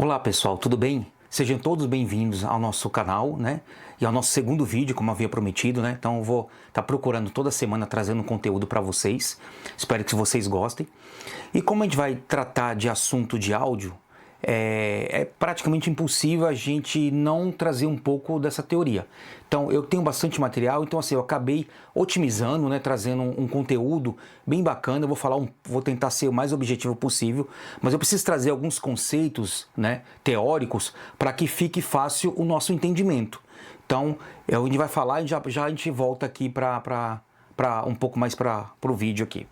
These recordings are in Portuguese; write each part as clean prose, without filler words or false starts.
Olá pessoal, tudo bem? Sejam todos bem-vindos ao nosso canal, né? E ao nosso segundo vídeo, como havia prometido, né? Então eu vou estar procurando toda semana trazendo conteúdo para vocês. Espero que vocês gostem. E como a gente vai tratar de assunto de áudio, é praticamente impossível a gente não trazer um pouco dessa teoria. Então eu tenho bastante material, então assim, eu acabei otimizando, né, trazendo um conteúdo bem bacana. Eu vou tentar ser o mais objetivo possível, mas eu preciso trazer alguns conceitos, né, teóricos para que fique fácil o nosso entendimento. Então a gente vai falar e já a gente volta aqui para um pouco mais para o vídeo aqui.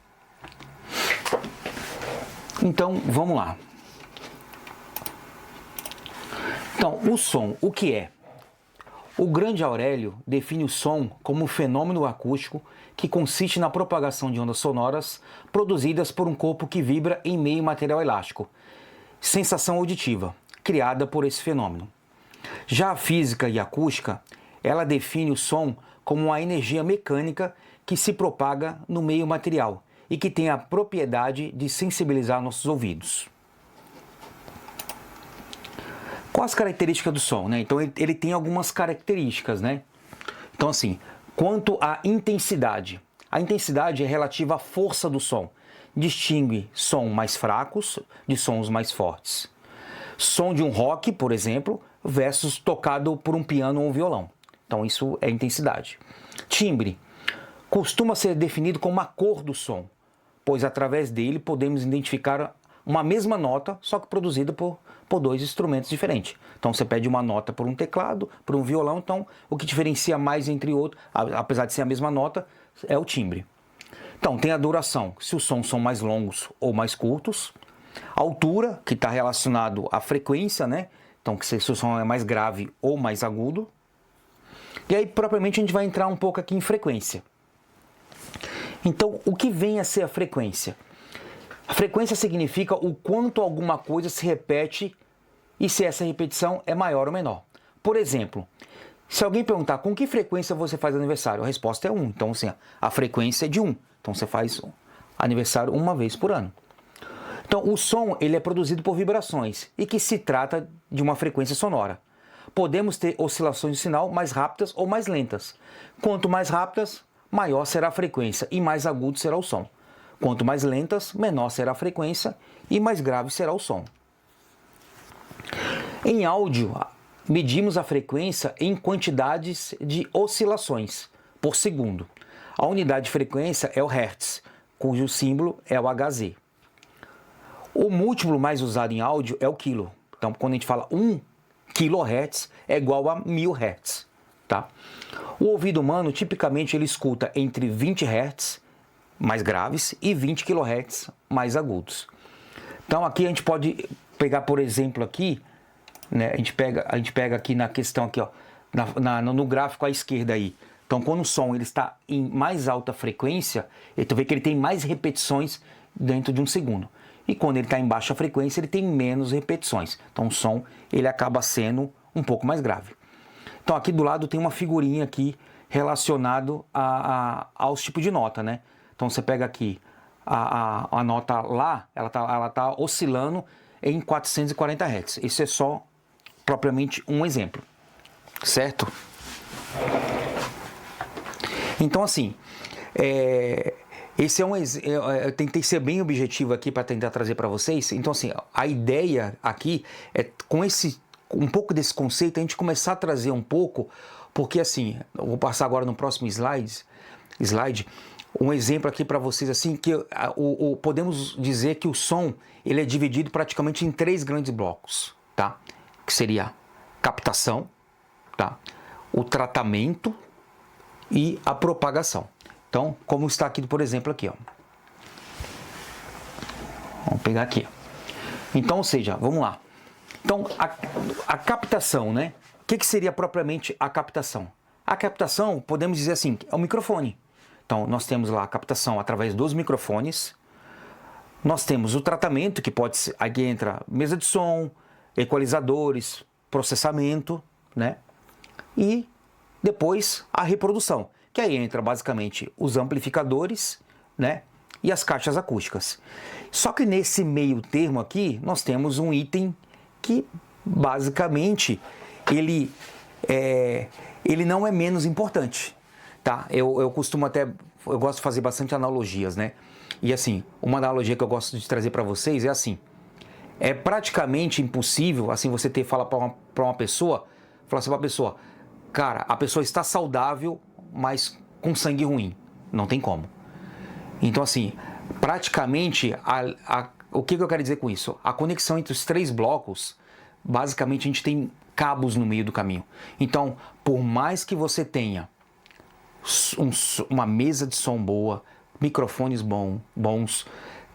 Então vamos lá. Então, o som, o que é? O grande Aurélio define o som como um fenômeno acústico que consiste na propagação de ondas sonoras produzidas por um corpo que vibra em meio a material elástico, sensação auditiva, criada por esse fenômeno. Já a física e a acústica, ela define o som como uma energia mecânica que se propaga no meio material e que tem a propriedade de sensibilizar nossos ouvidos. Quais as características do som, né? Então ele tem algumas características, né? Então assim, quanto à intensidade. A intensidade é relativa à força do som. Distingue som mais fracos de sons mais fortes. Som de um rock, por exemplo, versus tocado por um piano ou um violão. Então isso é intensidade. Timbre. Costuma ser definido como a cor do som, pois através dele podemos identificar uma mesma nota, só que produzida por dois instrumentos diferentes. Então você pede uma nota por um teclado, por um violão, então o que diferencia mais entre outros, apesar de ser a mesma nota, é o timbre. Então tem a duração, se os sons são mais longos ou mais curtos. A altura, que está relacionado à frequência, né? Então se o som é mais grave ou mais agudo. E aí propriamente a gente vai entrar um pouco aqui em frequência. Então o que vem a ser a frequência? A frequência significa o quanto alguma coisa se repete e se essa repetição é maior ou menor. Por exemplo, se alguém perguntar com que frequência você faz aniversário, a resposta é 1. Então, assim, a frequência é de 1. Então, você faz aniversário uma vez por ano. Então, o som ele é produzido por vibrações e que se trata de uma frequência sonora. Podemos ter oscilações de sinal mais rápidas ou mais lentas. Quanto mais rápidas, maior será a frequência e mais agudo será o som. Quanto mais lentas, menor será a frequência e mais grave será o som. Em áudio, medimos a frequência em quantidades de oscilações por segundo. A unidade de frequência é o Hertz, cujo símbolo é o Hz. O múltiplo mais usado em áudio é o quilo. Então, quando a gente fala 1 kHz é igual a 1000 Hz. Tá? O ouvido humano, tipicamente, ele escuta entre 20 Hz mais graves e 20 kHz mais agudos. Então aqui a gente pode pegar, por exemplo, aqui, né, a gente pega aqui na questão aqui, ó, no gráfico à esquerda aí. Então quando o som ele está em mais alta frequência, tu vê que ele tem mais repetições dentro de um segundo. E quando ele está em baixa frequência, ele tem menos repetições. Então o som ele acaba sendo um pouco mais grave. Então aqui do lado tem uma figurinha aqui relacionado aos tipos de nota, né? Então você pega aqui a nota Lá, ela tá oscilando em 440 Hz. Isso é só propriamente um exemplo, certo? Então assim, esse é um eu tentei ser bem objetivo aqui para tentar trazer para vocês. Então assim, a ideia aqui é com um pouco desse conceito a gente começar a trazer um pouco, porque assim, eu vou passar agora no próximo slide, um exemplo aqui para vocês assim, que podemos dizer que o som ele é dividido praticamente em 3 grandes blocos, tá? Que seria a captação, tá? O tratamento e a propagação. Então, como está aqui, por exemplo, aqui, ó. Vamos pegar aqui. Então, ou seja, vamos lá. Então, a captação, né? O que seria propriamente a captação? A captação, podemos dizer assim, é o microfone. Então, nós temos lá a captação através dos microfones. Nós temos o tratamento, que pode ser, aqui entra mesa de som, equalizadores, processamento, né? E depois a reprodução, que aí entra basicamente os amplificadores, né? E as caixas acústicas. Só que nesse meio termo aqui, nós temos um item que basicamente ele não é menos importante, tá? Eu costumo eu gosto de fazer bastante analogias, né? E assim, uma analogia que eu gosto de trazer para vocês é assim, é praticamente impossível, assim, você falar para uma pessoa, falar assim para a pessoa, cara, a pessoa está saudável, mas com sangue ruim. Não tem como. Então, assim, praticamente, o que eu quero dizer com isso? A conexão entre os 3 blocos, basicamente a gente tem cabos no meio do caminho. Então, por mais que você tenha uma mesa de som boa, microfones bons,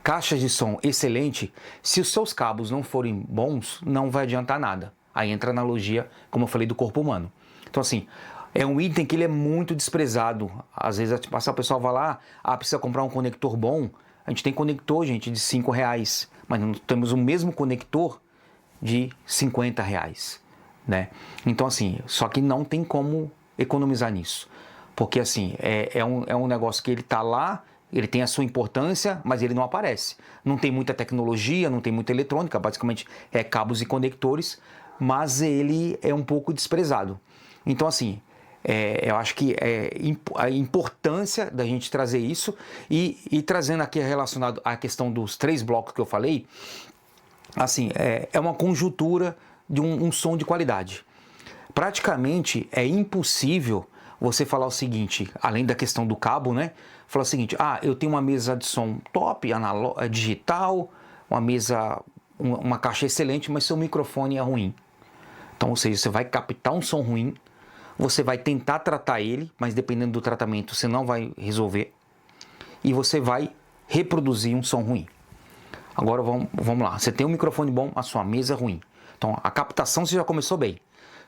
caixas de som excelente, se os seus cabos não forem bons, não vai adiantar nada. Aí entra a analogia, como eu falei, do corpo humano. Então, assim, é um item que ele é muito desprezado. Às vezes a pessoa vai lá, precisa comprar um conector bom. A gente tem conector, gente, de R$5, mas não temos o mesmo conector de R$50, né? Então, assim, só que não tem como economizar nisso. Porque, assim, é um negócio que ele tá lá, ele tem a sua importância, mas ele não aparece. Não tem muita tecnologia, não tem muita eletrônica, basicamente é cabos e conectores, mas ele é um pouco desprezado. Então, assim, eu acho que a importância da gente trazer isso e trazendo aqui relacionado à questão dos 3 blocos que eu falei, assim, é uma conjuntura de um som de qualidade. Praticamente é impossível você falar o seguinte, além da questão do cabo, né? Falar o seguinte, eu tenho uma mesa de som top, digital, uma caixa excelente, mas seu microfone é ruim. Então, ou seja, você vai captar um som ruim, você vai tentar tratar ele, mas dependendo do tratamento você não vai resolver, e você vai reproduzir um som ruim. Agora vamos lá, você tem um microfone bom, a sua mesa é ruim. Então a captação você já começou bem,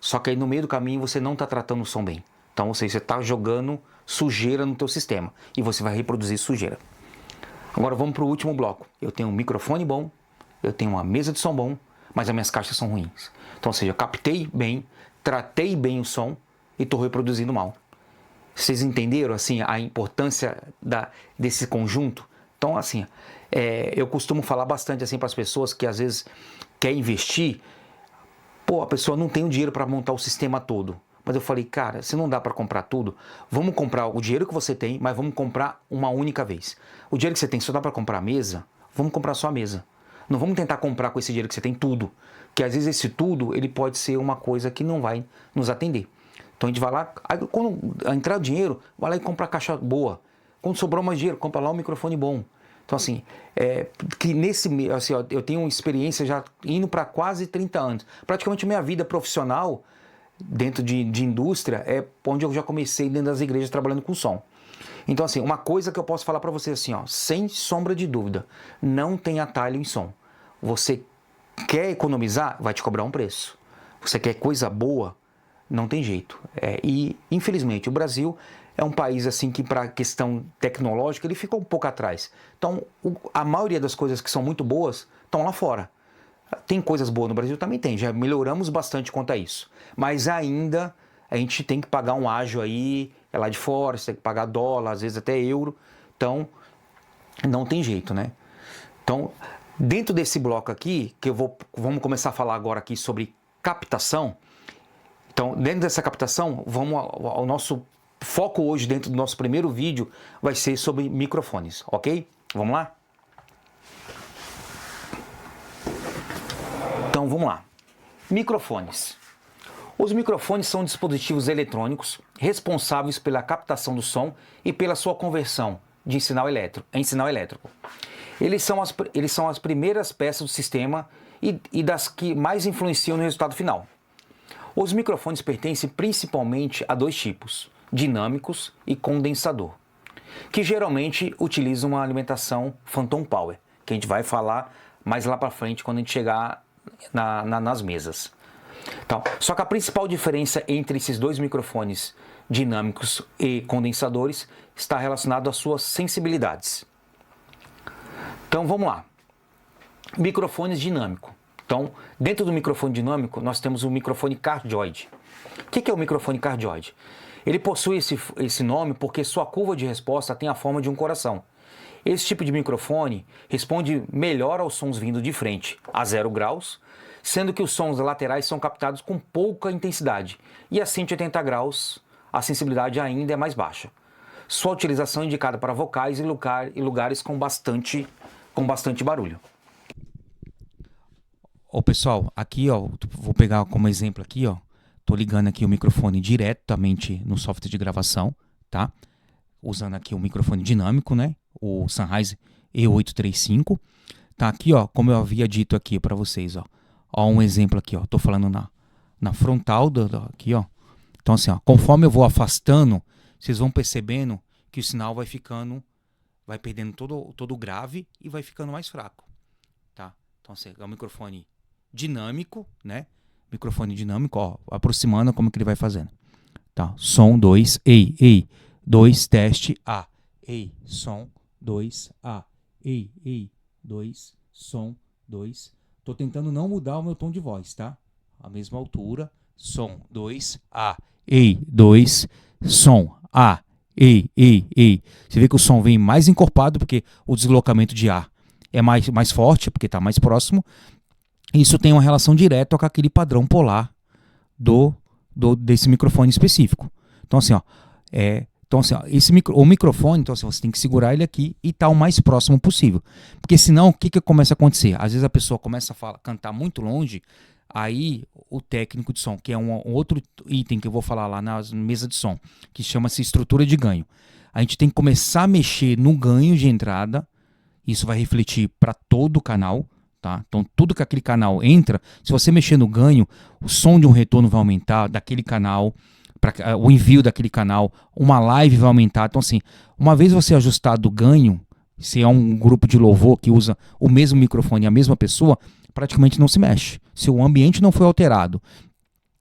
só que aí no meio do caminho você não está tratando o som bem. Então ou seja, você está jogando sujeira no teu sistema e você vai reproduzir sujeira. Agora vamos para o último bloco. Eu tenho um microfone bom, eu tenho uma mesa de som bom, mas as minhas caixas são ruins. Então ou seja, eu captei bem, tratei bem o som e estou reproduzindo mal. Vocês entenderam assim a importância desse conjunto? Então assim, eu costumo falar bastante assim para as pessoas que às vezes quer investir, a pessoa não tem o dinheiro para montar o sistema todo. Mas eu falei, cara, se não dá para comprar tudo, vamos comprar o dinheiro que você tem, mas vamos comprar uma única vez. O dinheiro que você tem só dá para comprar a mesa, vamos comprar só a mesa. Não vamos tentar comprar com esse dinheiro que você tem tudo, que às vezes esse tudo ele pode ser uma coisa que não vai nos atender. Então a gente vai lá, quando entrar o dinheiro, vai lá e compra a caixa boa. Quando sobrou mais dinheiro, compra lá um microfone bom. Então assim, assim, eu tenho uma experiência já indo para quase 30 anos. Praticamente minha vida profissional dentro de indústria é onde eu já comecei dentro das igrejas trabalhando com som. Então assim, uma coisa que eu posso falar para você assim, sem sombra de dúvida, não tem atalho em som. Você quer economizar, vai te cobrar um preço. Você quer coisa boa, não tem jeito. E infelizmente o Brasil é um país assim que para a questão tecnológica ele ficou um pouco atrás. Então a maioria das coisas que são muito boas estão lá fora. Tem coisas boas no Brasil? Também tem, já melhoramos bastante quanto a isso. Mas ainda a gente tem que pagar um ágio aí, lá de fora, você tem que pagar dólar, às vezes até euro. Então não tem jeito, né? Então dentro desse bloco aqui, que vamos começar a falar agora aqui sobre captação. Então dentro dessa captação, o nosso foco hoje dentro do nosso primeiro vídeo vai ser sobre microfones, ok? Vamos lá? Então vamos lá. Microfones. Os microfones são dispositivos eletrônicos responsáveis pela captação do som e pela sua conversão em sinal elétrico. Eles são as primeiras peças do sistema e das que mais influenciam no resultado final. Os microfones pertencem principalmente a 2 tipos, dinâmicos e condensador, que geralmente utilizam uma alimentação Phantom Power, que a gente vai falar mais lá para frente quando a gente chegar nas mesas. Então, só que a principal diferença entre esses 2 microfones dinâmicos e condensadores está relacionado às suas sensibilidades. Então vamos lá. Microfones dinâmico. Então, dentro do microfone dinâmico, nós temos o microfone cardioide. O que é o microfone cardioide? Ele possui esse nome porque sua curva de resposta tem a forma de um coração. Esse tipo de microfone responde melhor aos sons vindo de frente, a 0 graus, sendo que os sons laterais são captados com pouca intensidade, e a 180 graus a sensibilidade ainda é mais baixa. Sua utilização é indicada para vocais e lugares com bastante barulho. Ô pessoal, aqui ó, vou pegar como exemplo aqui ó, tô ligando aqui o microfone diretamente no software de gravação, tá? Usando aqui o microfone dinâmico, né? O Sennheiser E835. Tá aqui ó, como eu havia dito aqui para vocês ó. Ó um exemplo aqui ó, tô falando na frontal aqui ó. Então assim ó, conforme eu vou afastando, vocês vão percebendo que o sinal vai perdendo todo o grave e vai ficando mais fraco, tá? Então assim, é um microfone dinâmico, né? Microfone dinâmico, ó, aproximando como que ele vai fazendo. Tá, som 2, ei, 2, teste, A, ei, som 2, A, ei, 2, som 2. Tô tentando não mudar o meu tom de voz, tá? A mesma altura, som 2, A, ei, 2, som, A, ei. Você vê que o som vem mais encorpado porque o deslocamento de ar é mais forte, porque está mais próximo. Isso tem uma relação direta com aquele padrão polar desse microfone específico. Então assim, ó, o microfone, então assim, você tem que segurar ele aqui e estar o mais próximo possível. Porque senão, o que começa a acontecer? Às vezes a pessoa começa a cantar muito longe, aí o técnico de som, que é um outro item que eu vou falar lá na mesa de som, que chama-se estrutura de ganho. A gente tem que começar a mexer no ganho de entrada, isso vai refletir para todo o canal, tá? Então tudo que aquele canal entra, se você mexer no ganho, o som de um retorno vai aumentar daquele canal, o envio daquele canal, uma live vai aumentar. Então assim, uma vez você ajustar do ganho, se é um grupo de louvor que usa o mesmo microfone, a mesma pessoa, praticamente não se mexe. Se o ambiente não foi alterado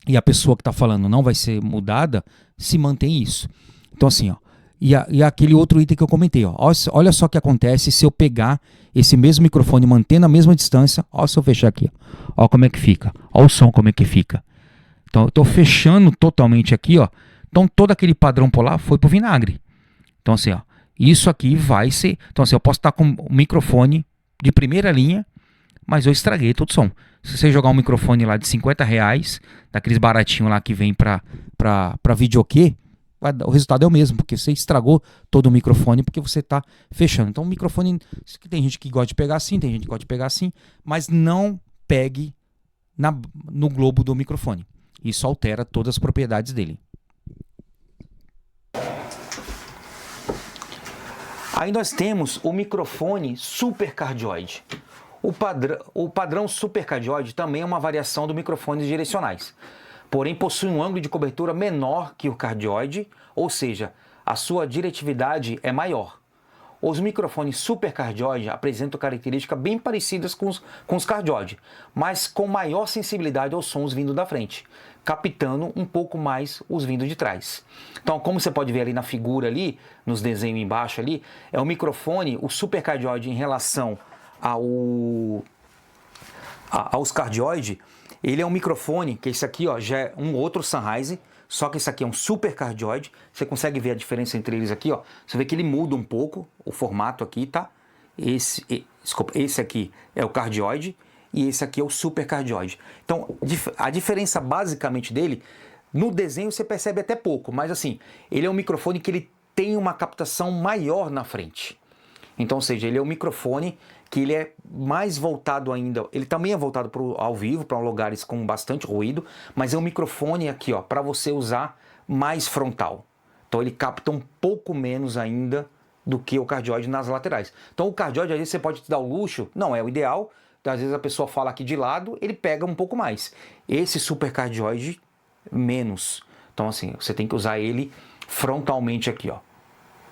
e a pessoa que está falando não vai ser mudada, se mantém isso. Então assim, ó, e aquele outro item que eu comentei, ó, olha só o que acontece se eu pegar esse mesmo microfone mantendo a mesma distância, ó, se eu fechar aqui, ó como é que fica, ó o som como é que fica. Então eu estou fechando totalmente aqui, ó, então todo aquele padrão polar foi pro vinagre. Então assim, ó, isso aqui vai ser, então assim, eu posso estar com o microfone de primeira linha, mas eu estraguei todo o som. Se você jogar um microfone lá de R$50, daqueles baratinhos lá que vem para videokê, o resultado é o mesmo, porque você estragou todo o microfone porque você está fechando. Então o microfone, tem gente que gosta de pegar assim, tem gente que gosta de pegar assim, mas não pegue no globo do microfone. Isso altera todas as propriedades dele. Aí nós temos o microfone supercardioide. O padrão supercardioide também é uma variação do microfones direcionais, porém possui um ângulo de cobertura menor que o cardioide, ou seja, a sua diretividade é maior. Os microfones supercardioide apresentam características bem parecidas com os cardioide, mas com maior sensibilidade aos sons vindo da frente, captando um pouco mais os vindo de trás. Então, como você pode ver ali na figura ali, nos desenhos embaixo ali, é o microfone, o supercardioide em relação aos cardioide, ele é um microfone, que esse aqui ó, já é um outro Sennheiser, só que esse aqui é um supercardioide. Você consegue ver a diferença entre eles aqui, ó. Você vê que ele muda um pouco o formato aqui, tá? Esse aqui é o cardioide e esse aqui é o supercardioide. Então, a diferença basicamente dele, no desenho você percebe até pouco, mas assim, ele é um microfone que ele tem uma captação maior na frente. Então, ou seja, ele é um microfone que ele é mais voltado ainda, ele também é voltado para ao vivo, para lugares com bastante ruído, mas é um microfone aqui, ó, para você usar mais frontal. Então ele capta um pouco menos ainda do que o cardioide nas laterais. Então o cardioide, às vezes você pode te dar o luxo, não é o ideal, às vezes a pessoa fala aqui de lado, ele pega um pouco mais. Esse supercardioide, menos. Então assim, você tem que usar ele frontalmente aqui, ó.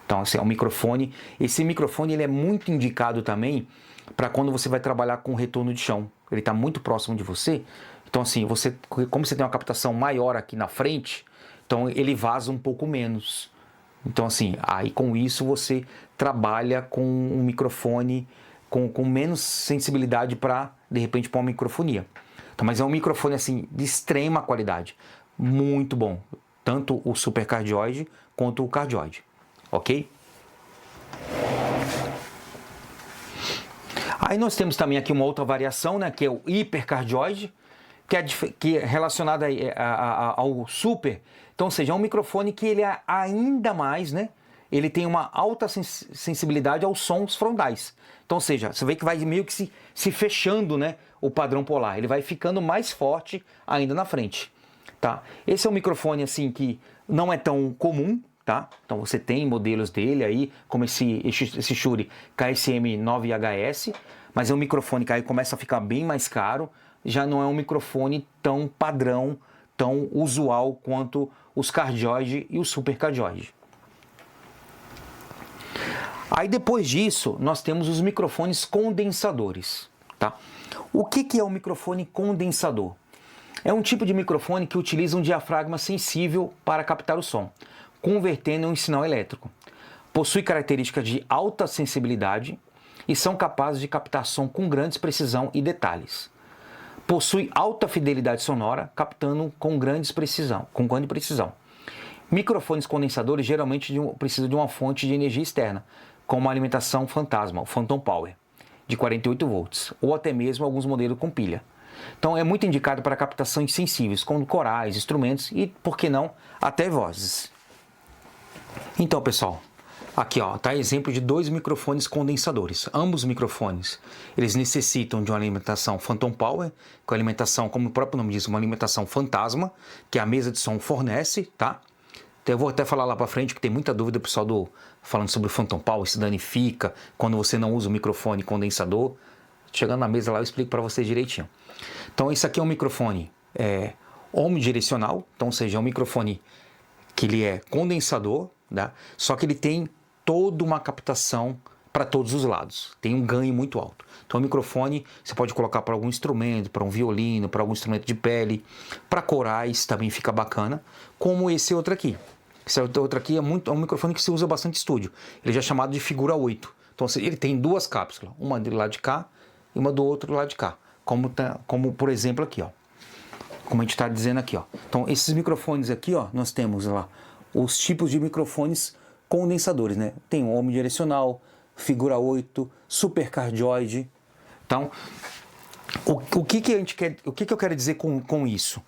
Então, assim, é um microfone. Esse microfone ele é muito indicado também para quando você vai trabalhar com retorno de chão. Ele está muito próximo de você. Então, assim, como você tem uma captação maior aqui na frente, então ele vaza um pouco menos. Então, assim, aí com isso você trabalha com um microfone com menos sensibilidade para, de repente, para uma microfonia. Então, mas é um microfone, assim, de extrema qualidade. Muito bom. Tanto o supercardioide quanto o cardioide. Ok? Aí nós temos também aqui uma outra variação, né, que é o hipercardioide, que é relacionada ao super. Então, ou seja, é um microfone que ele é ainda mais, né? Ele tem uma alta sensibilidade aos sons frontais. Então, ou seja, você vê que vai meio que se fechando, né, o padrão polar. Ele vai ficando mais forte ainda na frente, tá? Esse é um microfone, assim, que não é tão comum, tá? Então, você tem modelos dele aí, como esse Shure KSM9HS, mas é um microfone que aí começa a ficar bem mais caro. Já não é um microfone tão padrão, tão usual quanto os cardioide e o supercardioide. Aí depois disso, nós temos os microfones condensadores, tá? O que é o microfone condensador? É um tipo de microfone que utiliza um diafragma sensível para captar o som, convertendo em um sinal elétrico. Possui características de alta sensibilidade e são capazes de captar som com grande precisão e detalhes. Possui alta fidelidade sonora, captando com grande precisão. Microfones condensadores geralmente precisam de uma fonte de energia externa, como uma alimentação fantasma, o Phantom Power, de 48 volts, ou até mesmo alguns modelos com pilha. Então é muito indicado para captações sensíveis, como corais, instrumentos e, por que não, até vozes. Então, pessoal, aqui tá exemplo de dois microfones condensadores. Ambos microfones, eles necessitam de uma alimentação Phantom Power, com alimentação, como o próprio nome diz, uma alimentação fantasma, que a mesa de som fornece, tá? Então, eu vou até falar lá para frente, que tem muita dúvida, pessoal, falando sobre o Phantom Power, se danifica quando você não usa o microfone condensador. Chegando na mesa lá, eu explico para vocês direitinho. Então, esse aqui é um microfone omnidirecional, então, ou seja, é um microfone que ele é condensador, tá? Só que ele tem toda uma captação para todos os lados, tem um ganho muito alto. Então o microfone você pode colocar para algum instrumento, para um violino, para algum instrumento de pele, para corais também fica bacana, como esse outro aqui. Esse outro aqui é um microfone que se usa bastante em estúdio, ele já é chamado de figura 8. Então ele tem duas cápsulas, uma do lado de cá e uma do outro lado de cá, como por exemplo aqui, como a gente está dizendo aqui, Então esses microfones aqui, nós temos lá os tipos de microfones condensadores, né? Tem o omnidirecional, figura 8, supercardioide. Então, o que eu quero dizer com isso?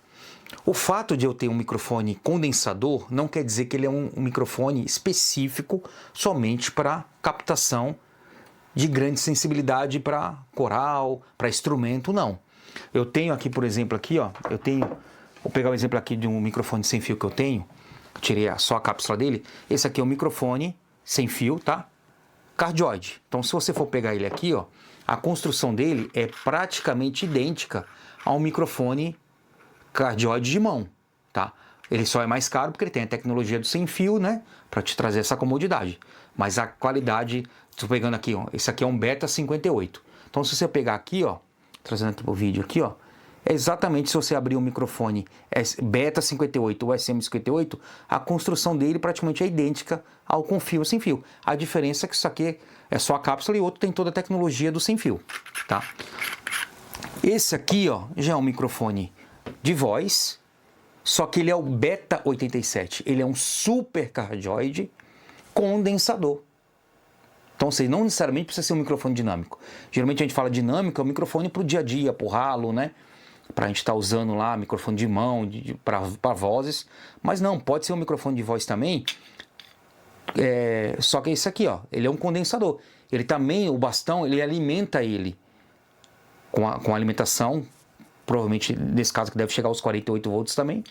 O fato de eu ter um microfone condensador não quer dizer que ele é um microfone específico somente para captação de grande sensibilidade para coral, para instrumento, não. Eu tenho aqui, por exemplo, vou pegar um exemplo aqui de um microfone sem fio que eu tenho. Tirei só a cápsula dele. Esse aqui é um microfone sem fio, tá? Cardioide. Então, se você for pegar ele aqui, a construção dele é praticamente idêntica a um microfone cardioide de mão, tá? Ele só é mais caro porque ele tem a tecnologia do sem fio, né? Para te trazer essa comodidade. Mas a qualidade, estou pegando aqui, esse aqui é um Beta 58. Então, se você pegar aqui, trazendo aqui pro vídeo aqui, é exatamente se você abrir um microfone Beta 58 ou SM58, a construção dele praticamente é idêntica ao com fio ou sem fio. A diferença é que isso aqui é só a cápsula e o outro tem toda a tecnologia do sem fio, tá? Esse aqui, já é um microfone de voz, só que ele é o Beta 87. Ele é um supercardioide condensador. Então, você não necessariamente precisa ser um microfone dinâmico. Geralmente a gente fala dinâmico, é um microfone para o dia a dia, para o ralo, né? Para a gente estar usando lá microfone de mão, para vozes. Mas não, pode ser um microfone de voz também. Só que esse aqui, ele é um condensador. Ele também, o bastão, ele alimenta ele com a alimentação, provavelmente nesse caso que deve chegar aos 48 volts também.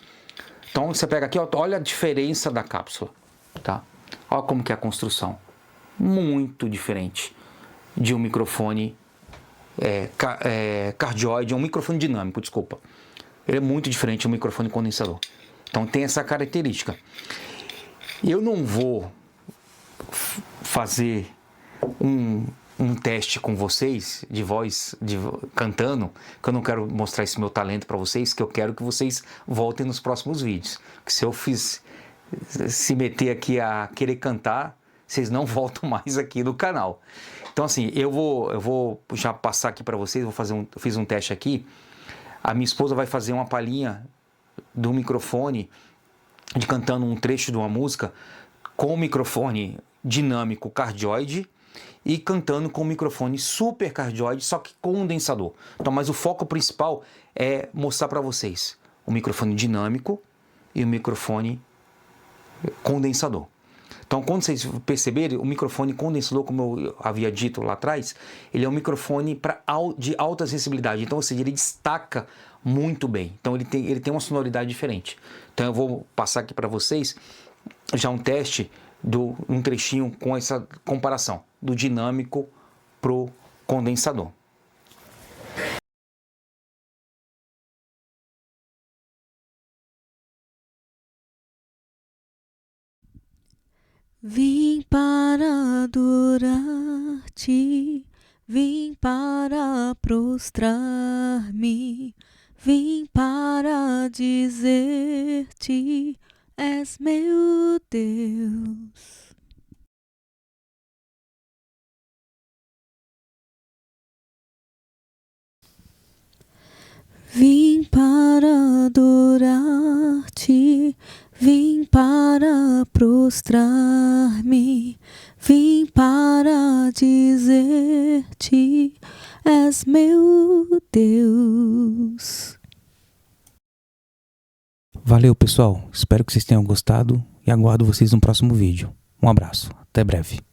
Então você pega aqui, olha a diferença da cápsula, tá? Olha como que é a construção. Muito diferente de um microfone cardioide, é um microfone dinâmico, desculpa. Ele é muito diferente de um microfone condensador. Então tem essa característica. Eu não vou fazer um teste com vocês de voz, cantando, que eu não quero mostrar esse meu talento para vocês, que eu quero que vocês voltem nos próximos vídeos. Que se eu se meter aqui a querer cantar, vocês não voltam mais aqui no canal. Então assim, eu vou já passar aqui para vocês, eu fiz um teste aqui. A minha esposa vai fazer uma palhinha do microfone, cantando um trecho de uma música, com o microfone dinâmico cardioide e cantando com o microfone super cardioide, só que condensador. Então, mas o foco principal é mostrar para vocês o microfone dinâmico e o microfone condensador. Então, quando vocês perceberem, o microfone condensador, como eu havia dito lá atrás, ele é um microfone de alta sensibilidade. Então, ou seja, ele destaca muito bem. Então, ele tem uma sonoridade diferente. Então, eu vou passar aqui para vocês já um teste, um trechinho com essa comparação do dinâmico pro condensador. Vim para adorar-te, vim para prostrar-me, vim para dizer-te, és meu Deus. Vim para adorar-te, vim para prostrar-me, vim para dizer-te, és meu Deus. Valeu, pessoal. Espero que vocês tenham gostado e aguardo vocês no próximo vídeo. Um abraço. Até breve.